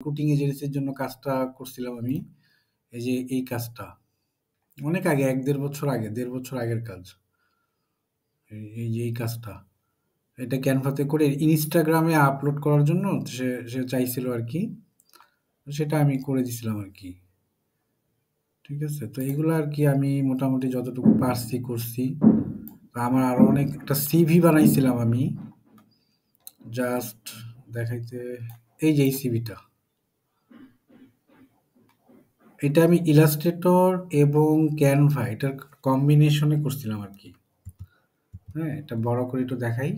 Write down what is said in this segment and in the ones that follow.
Recruiting এজেন্সির জন্য কাজটা করছিলাম আমি। এই যে এই কাজটা অনেক আগে ১-১.৫ বছর আগে, ১.৫ বছর আগের কাজ। এই যে এই কাজটা। এটা ক্যানভাতে করে ইনস্টাগ্রামে আপলোড করার জন্য সে চাইছিল আরকি। সেটা আমি করে দিছিলাম আরকি। ঠিক আছে? তো এগুলো আরকি আমি মোটামুটি যতটুকু পারছি করছি। আমার আরো অনেক একটা সিভি বানাইছিলাম আমি। জাস্ট দেখাইতে এই যে এই সিভিটা। এটা আমি ইলাস্ট্রেটর এবং ক্যানভা এটার কম্বিনেশনে করছিলাম আরকি। হ্যাঁ? এটা বড় করে একটু দেখাই।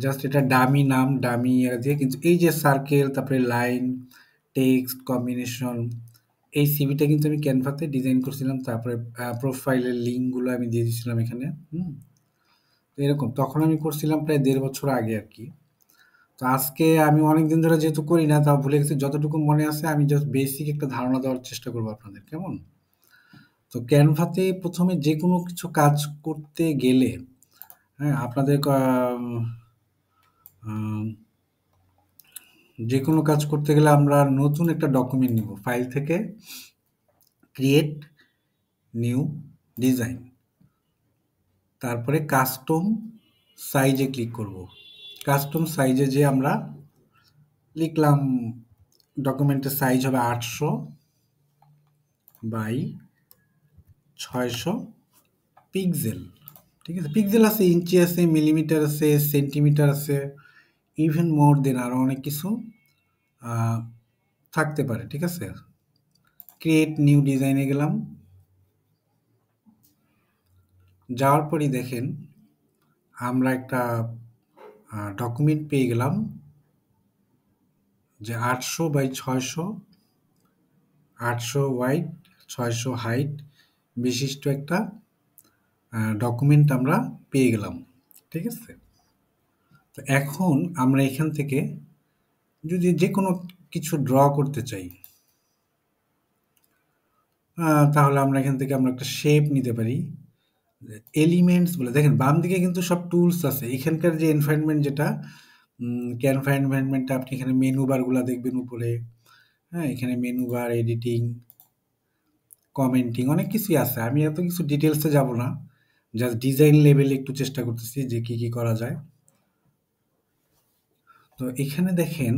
জাস্ট এটা ডামি নাম, ডামি ইয়ে দিয়ে কিন্তু এই যে সার্কেল, তারপরে লাইন, টেক্সট, কম্বিনেশন এই সিভিটা কিন্তু আমি ক্যানভাতে ডিজাইন করছিলাম। তারপরে প্রোফাইলের লিঙ্কগুলো আমি দিয়ে দিছিলাম এখানে। হুম? তো এরকম। তখন আমি করছিলাম প্রায় ১.৫ বছর আগে আরকি। তো আজকে আমি অনেকদিন ধরে যেহেতু করি না, তাও ভুলে গেছি। যতটুকু মনে আছে আমি জাস্ট বেসিক একটা ধারণা দেওয়ার চেষ্টা করব আপনাদের। কেমন? তো ক্যানভাতে ১ম এ যেকোনো কিছু কাজ করতে গেলে, হ্যাঁ? আপনাদের আম যেকোনো কাজ করতে গেলে আমরা নতুন একটা ডকুমেন্ট নিব। ফাইল থেকে ক্রিয়েট নিউ ডিজাইন। তারপরে কাস্টম সাইজে ক্লিক করব। কাস্টম সাইজে যেয়ে আমরা লিখলাম ডকুমেন্টের সাইজ হবে ৮০০ বাই ৬০০ পিক্সেল। ঠিক আছে? পিক্সেল আছে, ইঞ্চি আছে, মিলিমিটার আছে, সেন্টিমিটার আছে, ইভেন মোর দেন আরো অনেক কিছু আ থাকতে পারে। ঠিক আছে? ক্রিয়েট নিউ ডিজাইনে গেলাম। যাওয়ার পরই দেখেন আমরা একটা ডকুমেন্ট পেয়ে গেলাম যে ৮০০ বাই ৬০০, ৮০০ ওয়াইড, ৬০০ হাইট বিশিষ্ট একটা ডকুমেন্ট আমরা পেয়ে গেলাম। ঠিক আছে? তো এখন আমরা এখান থেকে যদি যেকোনো কিছু ড্র করতে চাই, তাহলে আমরা এখান থেকে আমরা একটা শেপ নিতে পারি। এলিমেন্টস বলে দেখেন বাম দিকে কিন্তু সব টুলস আছে। এখানকার যে এনভায়রনমেন্ট যেটা ক্যানভা এনভায়রনমেন্টটা আপনি এখানে মেনু বারগুলা দেখবেন উপরে। হ্যাঁ? এখানে মেনু বার, এডিটিং, কমেন্টিং অনেক কিছুই আছে। আমি এত কিছু ডিটেইলসে যাব না। জাস্ট ডিজাইন লেভেলে একটু চেষ্টা করতেছি যে কি করা যায়। তো এখানে দেখেন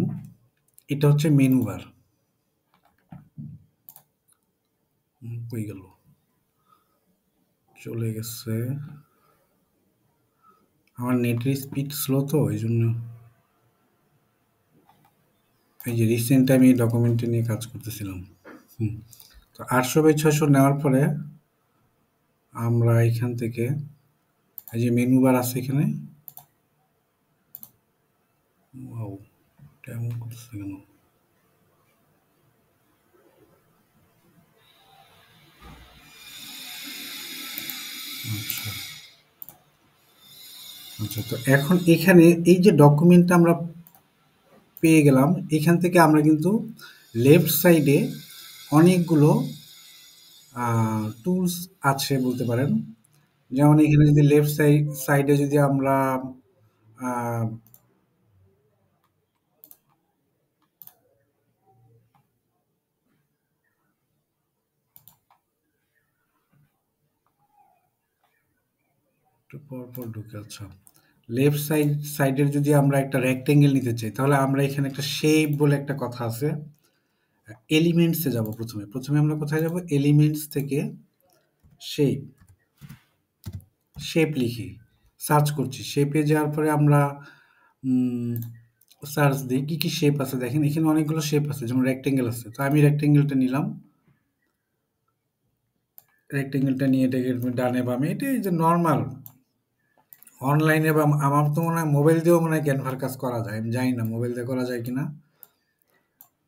এটা হচ্ছে মেনু বার। কই গেল? চলে গেছে। আমার নেটের স্পিড স্লো তো এইজন্য। এই যে রিসেন্ট আমি এই ডকুমেন্টটা নিয়ে কাজ করতেছিলাম। তো ৮০০ বাই ৬০০ নেওয়ার পরে আমরা এখান থেকে এই যে মেনু বার আছে এখানে। ওয়াও! এটা এমন করতেছে কেন? আচ্ছা। আচ্ছা, তো এখন এখানে এই যে ডকুমেন্টটা আমরা পেয়ে গেলাম, এখান থেকে আমরা কিন্তু লেফট সাইডে অনেকগুলো টুলস আছে বলতে পারেন। যেমন এখানে যদি লেফট সাইডে যদি আমরা আ একটু পরপর ঢুকে আচ্ছা। লেফট সাইডের যদি আমরা একটা রেক্টেঙ্গেল নিতে চাই, তাহলে আমরা এখানে একটা শেপ বলে একটা কথা আছে। এলিমেন্টসে যাব প্রথমে। প্রথমে আমরা কোথায় যাব? এলিমেন্টস থেকে শেপ, শেপ লিখি। সার্চ করছি। শেপে যাওয়ার পরে আমরা উম সার্চ দিই। কি শেপ আছে দেখেন। এখানে অনেকগুলো শেপ আছে। যেমন রেক্টেঙ্গেল আছে। তো আমি রেক্টেঙ্গেলটা নিলাম। রেক্টেঙ্গেলটা নিয়ে এটাকে ডানে বামে এটা এই যে নরমাল অনলাইনে বা আমার তো মনে হয় মোবাইল দিয়েও মনে হয় ক্যানভার কাজ করা যায়। আমি জানি না মোবাইল দিয়ে করা যায় কিনা।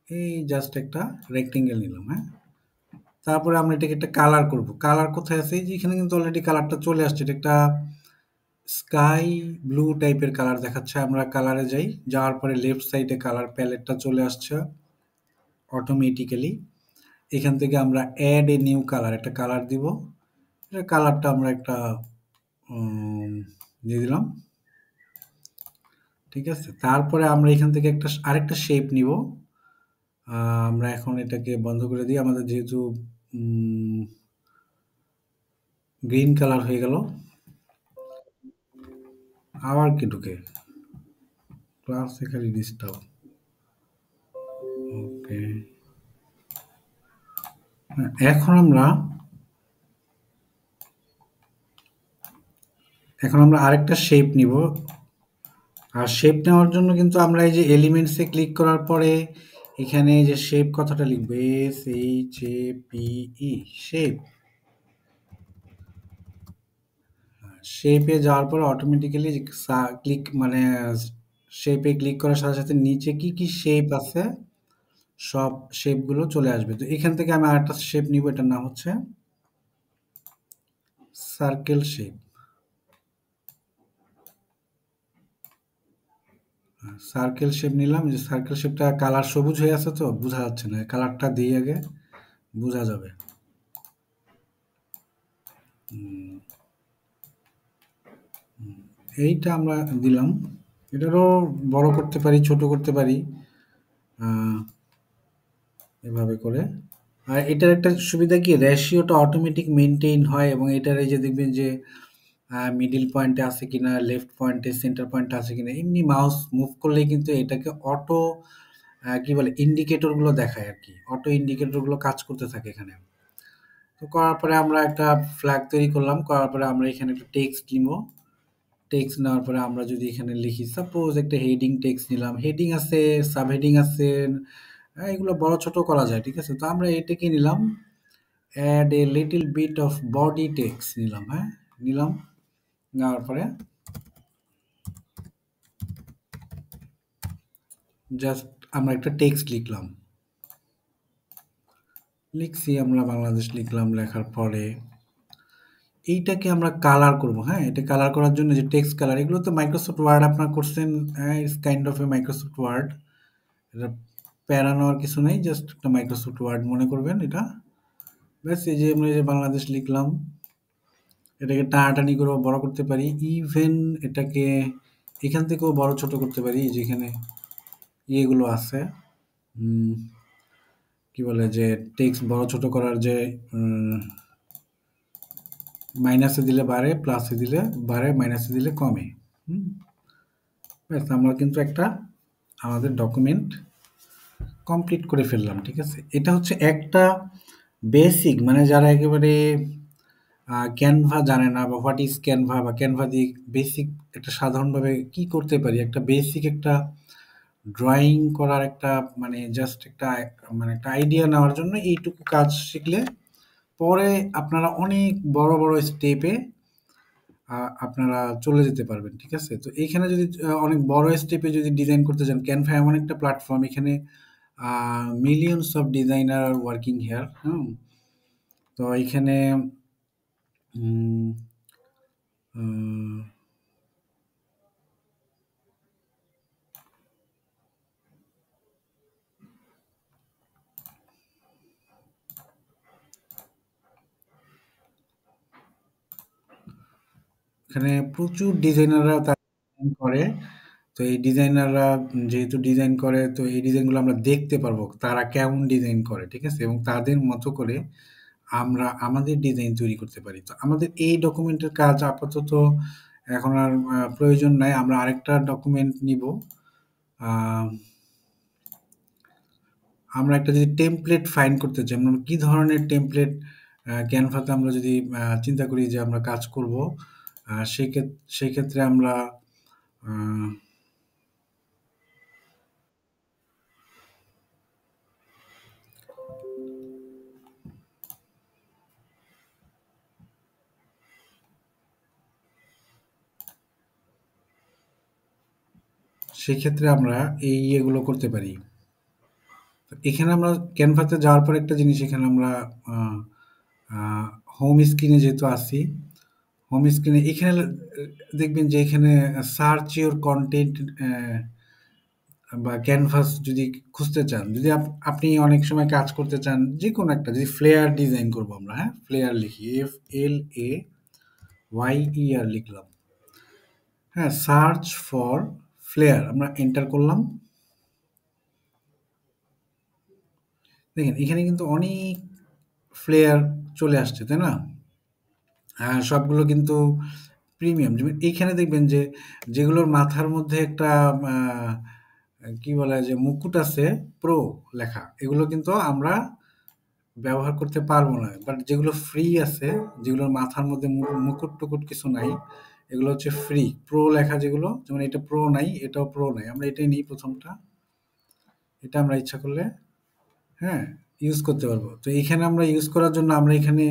এই জাস্ট একটা রেক্টেঙ্গেল নিলাম, হ্যাঁ? তারপরে আমরা এটাকে একটা কালার করব। কালার কোথায় আছে? এই যে এখানে কিন্তু অলরেডি কালারটা চলে আসছে। এটা একটা স্কাই ব্লু টাইপের কালার দেখাচ্ছে। আমরা কালারে যাই। যাওয়ার পরে লেফট সাইডে কালার প্যালেটটা চলে আসছে অটোমেটিক্যালি। এখান থেকে আমরা অ্যাড এ নিউ কালার একটা কালার দিব। এটা কালারটা আমরা একটা উম দিয়ে দিলাম। ঠিক আছে? তারপরে আমরা এখান থেকে আরেকটা শেপ নিব। আমরা এখন এটাকে বন্ধ করে দিই। আমাদের যেহেতু উম গ্রিন কালার হয়ে গেল। আবার কি ঢুকে? Classically disturb. ওকে। এখন আমরা আরেকটা শেপ নিব। আর শেপ নেওয়ার জন্য কিন্তু আমরা এই যে এলিমেন্টসে ক্লিক করার পরে এখানে এই যে শেপ কথাটা লিখবো, SHAPE, শেপ। শেপে যাওয়ার পরে অটোমেটিক্যালি ক্লিক মানে শেপে ক্লিক করার সাথে সাথে নিচে কি কি শেপ আছে সব শেপগুলো চলে আসবে। তো এখান থেকে আমি আরেকটা শেপ নিব, এটার নাম হচ্ছে সার্কেল শেপ। সার্কেল শেপ নিলাম, যে সার্কেল শেপটা কালার সবুজ হয়ে আছে তো বোঝা যাচ্ছে না, কালারটা দিয়ে আগে বোঝা যাবে। এইটা আমরা দিলাম। এটারও বড় করতে পারি, ছোট করতে পারি, আহ, এভাবে করে। আর এটার একটা সুবিধা কি, রেশিওটা অটোমেটিক মেনটেইন হয়, এবং এটার এই যে দেখবেন যে মিডিল পয়েন্টে আছে কিনা, লেফট পয়েন্টে, সেন্টার পয়েন্টে আছে কিনা, এমনি মাউস মুভ করলেই কিন্তু এটাকে অটো কি বলে ইন্ডিকেটর গুলো দেখায় আর কি, অটো ইন্ডিকেটর গুলো কাজ করতে থাকে এখানে। তো করার পরে আমরা একটা ফ্ল্যাগ তৈরি করলাম, করার পরে আমরা এখানে একটা টেক্সট নিব। টেক্সট নেওয়ার পরে আমরা যদি এখানে লিখি, সাপোজ একটা হেডিং টেক্সট নিলাম, হেডিং আছে, সাব হেডিং আছে, এগুলো বড় ছোট করা যায়, ঠিক আছে? তো আমরা এটাকে নিলাম, add a little bit of body text নিলাম, হ্যাঁ, নিলাম। নেওয়ার পরে জাস্ট আমরা একটা টেক্সট লিখলাম, লিখছি আমরা বাংলাদেশ লিখলাম, লেখার পরে এইটাকে আমরা কালার করব। হ্যাঁ, এটা কালার করার জন্য যে টেক্সট কালার, এগুলো তো মাইক্রোসফট ওয়ার্ড আপনার করছেন, it's kind of a Microsoft Word. এটা প্যারা নেওয়ার কিছু নেই, জাস্ট একটা মাইক্রোসফট ওয়ার্ড মনে করবেন এটা। ব্যাস, এই যে আমরা এই যে বাংলাদেশ লিখলাম, এটাকে টানাটানি করে বড় করতে পারি, ইভেন এটাকে এখান থেকেও বড় ছোট করতে পারি, যেখানে ইয়েগুলো আছে, উম, কি বলে যে টেক্সট বড় ছোট করার যে মাইনাসে দিলে বাড়ে, প্লাসে দিলে বাড়ে, মাইনাসে দিলে কমে। হুম, ব্যাস, আমরা কিন্তু একটা আমাদের ডকুমেন্ট কমপ্লিট করে ফেললাম, ঠিক আছে? এটা হচ্ছে একটা বেসিক, মানে যারা একেবারে ক্যানভা জানে না, বা হোয়াট ইজ ক্যানভা, বা ক্যানভা দিয়ে বেসিক একটা সাধারণভাবে কি করতে পারি, একটা বেসিক একটা ড্রয়িং করার একটা মানে জাস্ট একটা মানে একটা আইডিয়া নেওয়ার জন্য এইটুকু কাজ শিখলে পরে আপনারা অনেক বড় বড় স্টেপে আপনারা চলে যেতে পারবেন, ঠিক আছে? তো এইখানে যদি অনেক বড় স্টেপে যদি ডিজাইন করতে চান, ক্যানভা এমন একটা প্ল্যাটফর্ম, এখানে millions of designer are working here. Hmm, তো এখানে উম, উম, এখানে প্রচুর ডিজাইনাররা তারা ডিজাইন করে। তো এই ডিজাইনাররা যেহেতু ডিজাইন করে, তো এই ডিজাইনগুলো আমরা দেখতে পারবো তারা কেমন ডিজাইন করে, ঠিক আছে? এবং তাদের মতো করে আমরা আমাদের ডিজাইন তৈরি করতে পারি। তো আমাদের এই ডকুমেন্টের কাজ আপাতত এখন আর প্রয়োজন নাই। আমরা আরেকটা ডকুমেন্ট নিব। আহ, আমরা একটা যদি টেমপ্লেট ফাইন্ড করতে চাই, আমরা কি ধরনের টেমপ্লেট ক্যানভাতে আমরা যদি চিন্তা করি যে আমরা কাজ করব, সেক্ষেত্রে আমরা আহ, সেক্ষেত্রে আমরা এই ইয়েগুলো করতে পারি। এখানে আমরা ক্যানভাতে যাওয়ার পর একটা জিনিস, এখানে আমরা হোম স্ক্রিনে যেহেতু আছি, হোম স্ক্রিনে এখানে দেখবেন যে এখানে সার্চ ইওর কন্টেন্ট, বা ক্যানভাস যদি খুঁজতে চান, যদি আপনি অনেক সময় কাজ করতে চান যে কোনো একটা, যদি ফ্লেয়ার ডিজাইন করবো আমরা, হ্যাঁ, ফ্লেয়ার লিখি, FLAYER লিখলাম। হ্যাঁ, সার্চ ফর ফ্লেয়ার আমরা এন্টার করলাম। দেখেন এখানে কিন্তু অনেক ফ্লেয়ার চলে আসছে, তাই না? সবগুলো কিন্তু প্রিমিয়াম। যেমন এইখানে দেখবেন যে যেগুলোর মাথার মধ্যে একটা কি বলে যে মুকুট আছে, প্রো লেখা, এগুলো কিন্তু আমরা ব্যবহার করতে পারবো না। বাট যেগুলো ফ্রি আছে, যেগুলোর মাথার মধ্যে মুকুট টুকুট কিছু নাই, এগুলো হচ্ছে ফ্রি প্রো লেখা যেগুলো, যেমন এটা প্রো নাই, এটাও প্রো নাই, আমরা এটাই নিই প্রথমটা। এটা আমরা ইচ্ছা করলে হ্যাঁ ইউজ করতে পারবো। তো এখানে আমরা ইউজ করার জন্য আমরা এখানে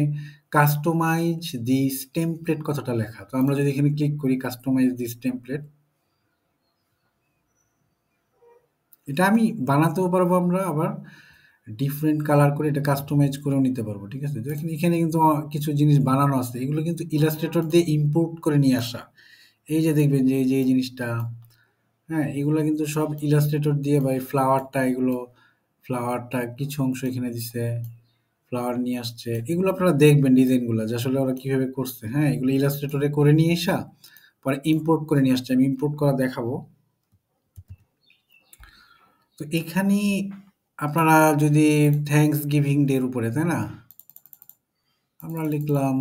কাস্টমাইজ দিস টেমপ্লেট কথাটা লেখা, তো আমরা যদি এখানে ক্লিক করি কাস্টমাইজ দিস টেমপ্লেট, এটা আমি বানাতেও পারবো, আমরা আবার ডিফারেন্ট কালার করে এটা কাস্টমাইজ করেও নিতে পারবো। ঠিক আছে, তো এখানে এখানে কিন্তু কিছু জিনিস বানানো আছে, এগুলো কিন্তু ইলাস্ট্রেটর দিয়ে ইম্পোর্ট করে নিয়ে আসা। এই যে দেখবেন যে এই যে এই জিনিসটা, হ্যাঁ এগুলো কিন্তু সব ইলাস্ট্রেটর দিয়ে, বা এই ফ্লাওয়ারটা, এগুলো ফ্লাওয়ারটা কিছু অংশ এখানে দিছে, ফ্লাওয়ার নিয়ে আসছে, এগুলো আপনারা দেখবেন ডিজাইনগুলো যে আসলে ওরা কিভাবে করছে। হ্যাঁ এগুলো ইলাস্ট্রেটরে করে নিয়ে আসা, পরে ইম্পোর্ট করে নিয়ে আসছে, আমি ইম্পোর্ট করা দেখাবো। তো এখানে আপনারা যদি থ্যাঙ্কস গিভিং ডের উপরে, তাই না, আমরা লিখলাম,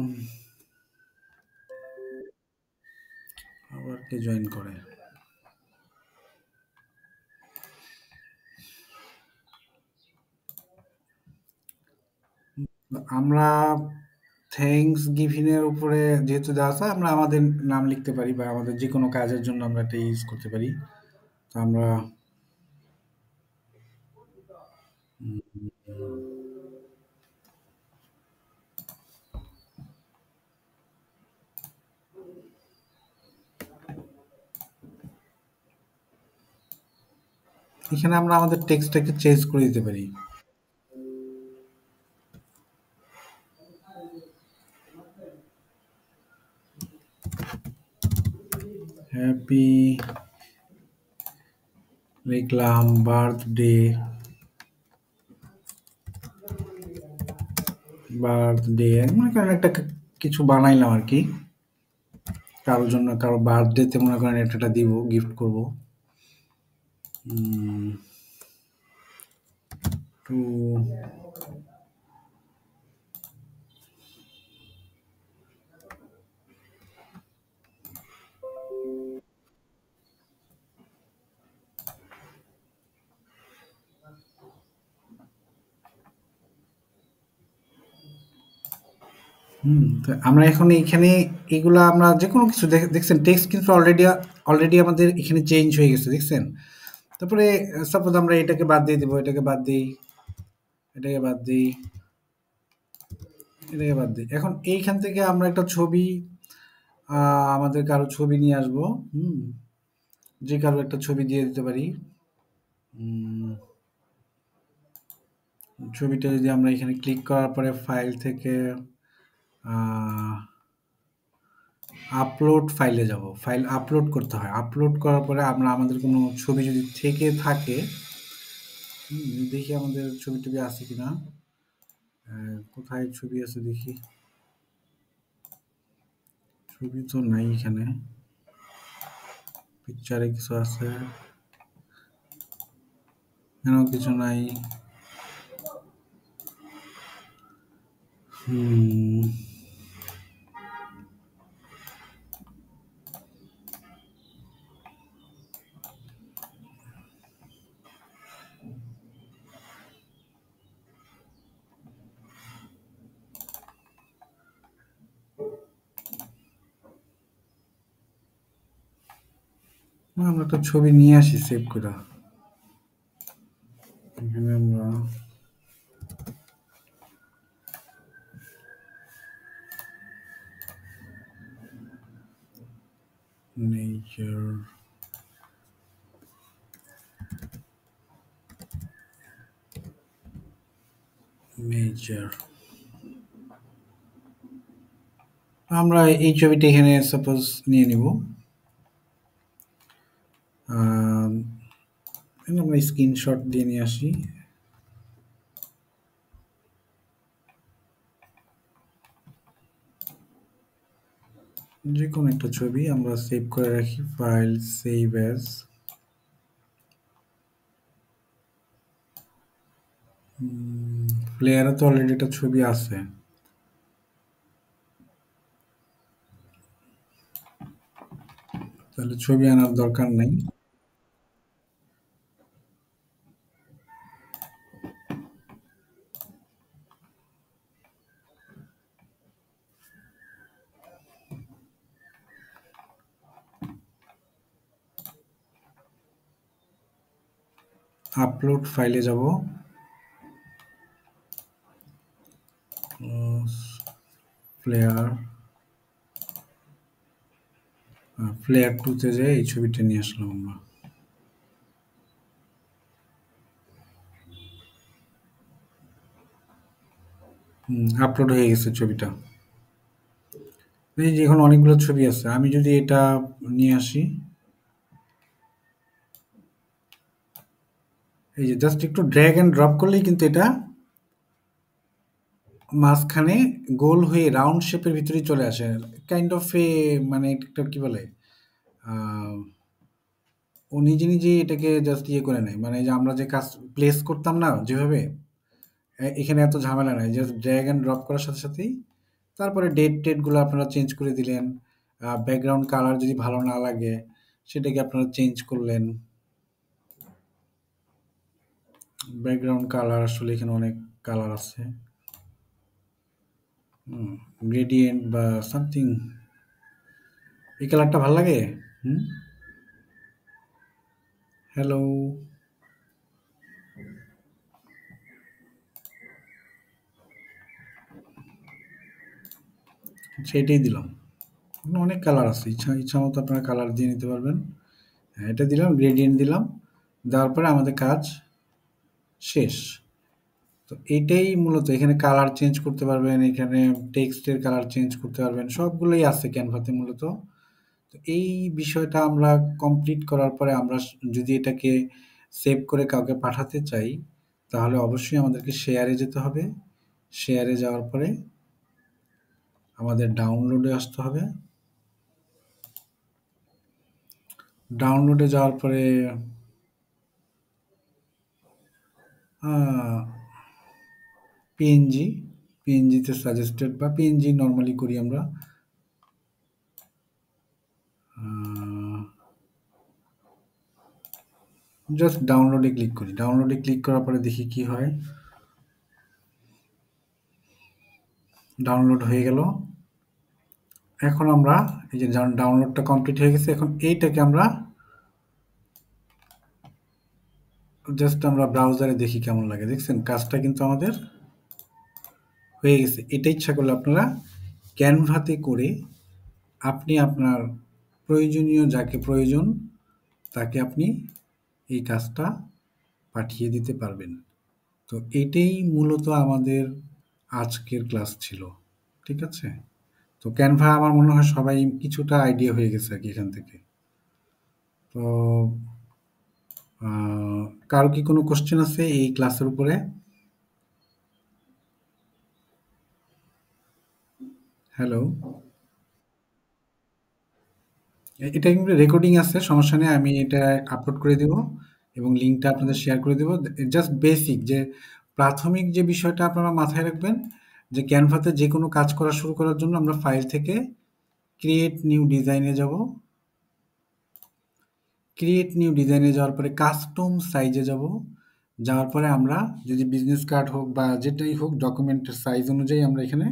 আবার কে জয়েন করে, আমরা থ্যাঙ্কস গিভিং এর উপরে যেহেতু দেওয়া আছে, আমরা আমাদের নাম লিখতে পারি, বা আমাদের যে কোনো কাজের জন্য আমরা এটা ইউজ করতে পারি। তো আমরা এখানে আমরা আমাদের টেক্সটটাকে চেঞ্জ করে দিতে পারি। হ্যাপি লিখলাম, বার্থডে, বার্থডে মনে করেন একটা কিছু বানাইলাম আর কি, কারোর জন্য, কারো বার্থডেতে মনে করেন এটা দিব, গিফট করব। টু তো আমরা এখন এইখানে এগুলা আমরা যে কোনো কিছু দেখছেন, টেক্সট কিন্তু অলরেডি অলরেডি আমাদের এখানে চেঞ্জ হয়ে গেছে, দেখছেন? তারপরে সাপোজ আমরা এটাকে বাদ দিয়ে দিব, এটাকে বাদ দিই, এটাকে বাদ দিই, এটাকে বাদ দিই। এখন এইখান থেকে আমরা একটা ছবি, আমাদের কারো ছবি নিয়ে আসবো। হুম, যে কারো একটা ছবি দিয়ে দিতে পারি। উম, ছবিটা যদি আমরা এখানে ক্লিক করার পরে ফাইল থেকে আপলোড ফাইলে যাব, ফাইল আপলোড করতে হয়, আপলোড করার পরে আমরা আমাদের কোনো ছবি যদি থেকে থাকে, দেখি আমাদের ছবি টবি আছে কিনা, কোথায় ছবি আছে দেখি, ছবি তো নাই এখানে, পিকচারে কিছু আছে, এখানেও কিছু নাই। হুম, আমরা একটা ছবি নিয়ে আসি সেভ করে, এখানে আমরা নেচার, নেচার, আমরা এই ছবিটা এখানে সাপোজ নিয়ে নিব। আমরা স্ক্রিনশট দিয়ে নিয়ে আসি। যে কোনো একটা ছবি আমরা সেভ করে রাখি, ফাইল সেভ অ্যাজ, প্লেয়ারে তো অলরেডি একটা ছবি আছে। তাহলে ছবি আনার দরকার নাই। আপলোড ফাইলে যাব। প্লেয়ার প্লেয়ার 2 তে যেয়ে এই ছবিটা নিয়ে আসলাম আমরা। আপলোড হয়ে গেছে ছবিটা। এই যে এখন অনেকগুলো ছবি আছে। আমি যদি এটা নিয়ে আসি, এই যে জাস্ট একটু ড্র্যাগ অ্যান্ড ড্রপ করলেই কিন্তু এটা মাঝখানে গোল হয়ে রাউন্ড শেপের ভিতরেই চলে আসে। কাইন্ড অফ এ, মানে একটা কি বলে, আহ, ও নিজে নিজেই এটাকে জাস্ট ইয়ে করে নেয়। মানে যে আমরা যে কাজ প্লেস করতাম না যেভাবে, এখানে এত ঝামেলা নাই। জাস্ট ড্র্যাগ অ্যান্ড ড্রপ করার সাথে সাথেই তারপরে ডেটগুলো আপনারা চেঞ্জ করে দিলেন। ব্যাকগ্রাউন্ড কালার যদি ভালো না লাগে সেটাকে আপনারা চেঞ্জ করলেন। ব্যাকগ্রাউন্ড কালার আসলে এখানে অনেক কালার আছে। গ্রেডিয়েন্ট বা সামথিং, এই কালারটা ভালো লাগে। হুম। হ্যালো। সেইটাই দিলাম। এখানে অনেক কালার আছে, ইচ্ছা ইচ্ছা মতো আপনারা কালার দিয়ে নিতে পারবেন। হ্যাঁ, এটা দিলাম, গ্রেডিয়েন্ট দিলাম। দেওয়ার পরে আমাদের কাজ শেষ। তো এইটাই মূলত, এখানে কালার চেঞ্জ করতে পারবেন, এখানে টেক্সটের কালার চেঞ্জ করতে পারবেন, সবগুলোই আছে ক্যানভাতে মূলত। তো এই বিষয়টা আমরা কমপ্লিট করার পরে আমরা যদি এটাকে সেভ করে কাউকে পাঠাতে চাই, তাহলে অবশ্যই আমাদেরকে শেয়ারে যেতে হবে। শেয়ারে যাওয়ার পরে আমাদের ডাউনলোডে আসতে হবে। ডাউনলোডে যাওয়ার পরে পিএনজি, পিএনজিতে সাজেস্টেড বা পিএনজি নর্মালি করি আমরা। জাস্ট ডাউনলোডে ক্লিক করি। ডাউনলোডে ক্লিক করার পরে দেখি কি হয়। ডাউনলোড হয়ে গেল। এখন আমরা এই যে ডাউনলোডটা কমপ্লিট হয়ে গেছে, এখন এইটাকে আমরা জাস্ট আমরা ব্রাউজারে দেখি কেমন লাগে। দেখছেন কাজটা কিন্তু আমাদের হয়ে গেছে। এটা ইচ্ছা করলে আপনারা ক্যানভাতে করে আপনি আপনার প্রয়োজনীয় যাকে প্রয়োজন তাকে আপনি এই কাজটা পাঠিয়ে দিতে পারবেন। তো এটাই মূলত আমাদের আজকের ক্লাস ছিল। ঠিক আছে? তো ক্যানভা আমার মনে হয় সবাই কিছুটা আইডিয়া হয়ে গেছে আর কি এখান থেকে। তো কারো কি কোনো কোশ্চেন আছে এই ক্লাসের উপরে? হ্যালো। এটা কিন্তু রেকর্ডিং আছে, সমস্যা নেই। আমি এটা আপলোড করে দিব এবং লিঙ্কটা আপনাদের শেয়ার করে দেব। জাস্ট বেসিক যে প্রাথমিক যে বিষয়টা আপনারা মাথায় রাখবেন, যে ক্যানভাতে যে কোনো কাজ করা শুরু করার জন্য আমরা ফাইল থেকে ক্রিয়েট নিউ ডিজাইনে যাব। ক্রিয়েট নিউ ডিজাইনে যাওয়ার পরে কাস্টম সাইজে যাব। যাওয়ার পরে আমরা যদি বিজনেস কার্ড হোক বা যেটাই হোক ডকুমেন্টের সাইজ অনুযায়ী আমরা এখানে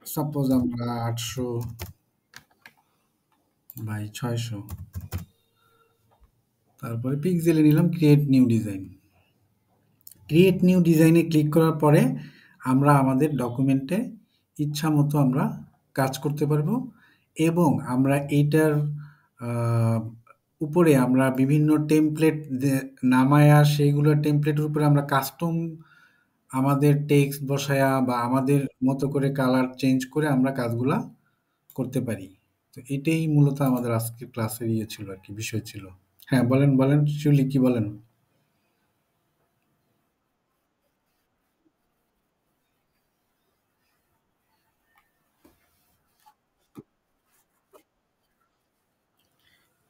সাপোজ আমরা 800 বাই 600, তারপরে পিক্সেলে নিলাম create new design. Create new ডিজাইনে ক্লিক করার পরে আমরা আমাদের ডকুমেন্টে ইচ্ছা মতো আমরা কাজ করতে পারবো এবং আমরা এইটার আহ, উপরে আমরা বিভিন্ন টেমপ্লেট নামায়া সেইগুলো টেমপ্লেটের উপরে আমরা কাস্টম আমাদের টেক্সট বসায়া বা আমাদের মতো করে কালার চেঞ্জ করে আমরা কাজগুলা করতে পারি। তো এটাই মূলত আমাদের আজকের ক্লাসের ইয়ে ছিল আর কি, বিষয় ছিল। হ্যাঁ, বলেন বলেন শিউলি, কি বলেন?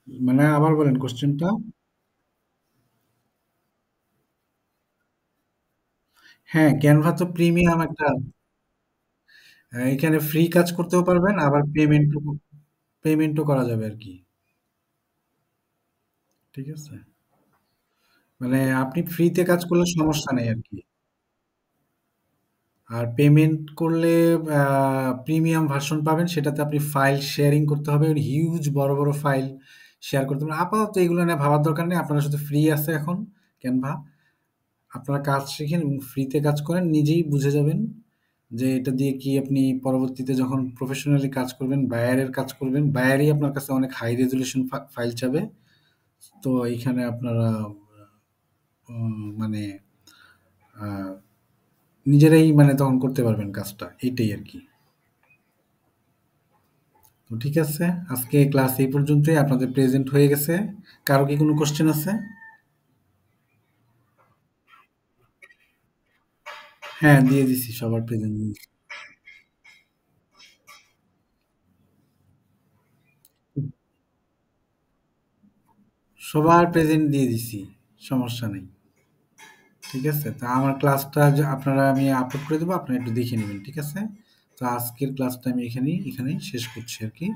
মানে আবার বলেন কোশ্চেনটা। হ্যাঁ, ক্যানভা তো প্রিমিয়াম একটা, এখানে ফ্রি কাজ করতেও পারবেন, আবার পেমেন্টও করা যাবে আর কি। ঠিক আছে? মানে আপনি ফ্রিতে কাজ করলে সমস্যা নেই আর কি। আর পেমেন্ট করলে প্রিমিয়াম ভার্সন পাবেন, সেটাতে আপনি ফাইল শেয়ারিং করতে হবে, হিউজ বড় বড় ফাইল শেয়ার করতে পারেন। আপাতত এগুলো নিয়ে ভাবার দরকার নেই, আপনারা শুধু ফ্রি আছে এখন ক্যানভা, আপনারা কাজ শিখেন এবং ফ্রিতে কাজ করেন, নিজেই বুঝে যাবেন যে এটা দিয়ে কি আপনি পরবর্তীতে যখন প্রফেশনালি কাজ করবেন, বায়ারের কাজ করবেন, বায়ারই আপনার কাছে অনেক হাই রেজুলেশন ফাইল চাবে। তো এইখানে আপনারা মানে আহ, নিজেরাই মানে তখন করতে পারবেন কাজটা, এইটাই আর কি। তো ঠিক আছে, আজকে ক্লাস এই পর্যন্তই, আপনাদের প্রেজেন্ট হয়ে গেছে। কারো কি কোনো কোশ্চেন আছে? হ্যাঁ, দিয়ে দিছি, সবার প্রেজেন্ট দিয়েছি। সবার প্রেজেন্ট দিয়ে দিছি, সমস্যা নেই। ঠিক আছে, তা আমার ক্লাসটা আপনারা, আমি আপলোড করে দেবো, আপনারা একটু দেখে নেবেন। ঠিক আছে, তো আজকের ক্লাসটা আমি এখানেই শেষ করছি আর কি।